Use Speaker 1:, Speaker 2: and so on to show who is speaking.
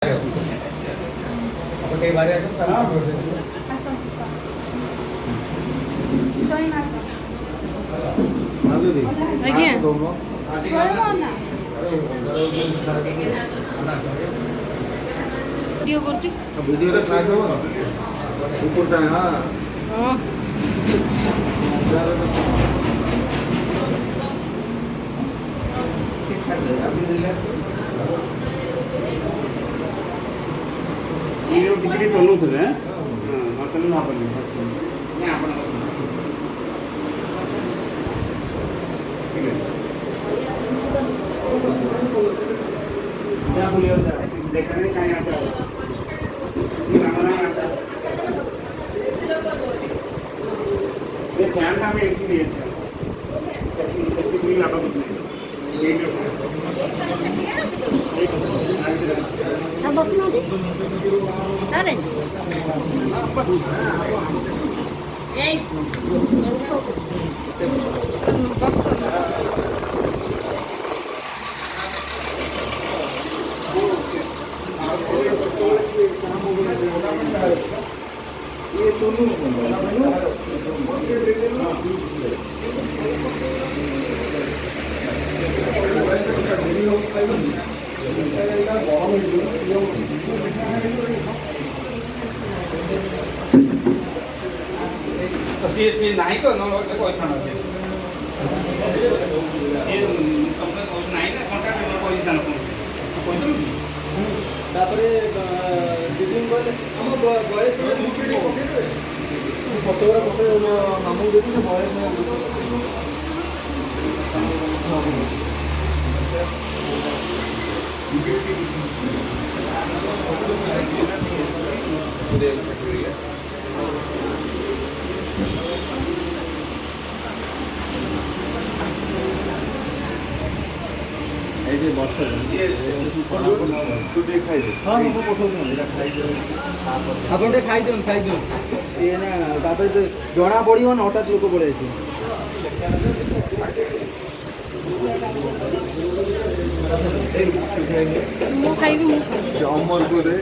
Speaker 1: video करछु
Speaker 2: video रे class हो ऊपर ता हां
Speaker 1: हां
Speaker 3: ये टिकट चलौथले हां मतलब ना पड़े नहीं आपण ठीक है क्या बोलिए देखने कहीं आता है ये हमारा आता ये फैन का भी एक ही है सेफ्टी भी लगा कुछ नहीं
Speaker 1: अब अपना दे अरे ए बस
Speaker 2: ये दोनों
Speaker 3: तो सी नहीं तो नो कोई थाना से तुमने कोई नहीं ना कांटेक्ट में कोई थाना कोई तो
Speaker 2: तापरे दिदिन बोले हम बॉयज में मुठी पके दे फोटोग्राफ पके मामू देती ना बॉयज में ये बॉक्स ये तू खाई दे हां मैं पठो एटा खाई दे आपण ते खाई दो ये ना तापर जणा पड़ियो ना हटात लोक पळे आसी
Speaker 1: मु खाइबी
Speaker 2: अमर को दे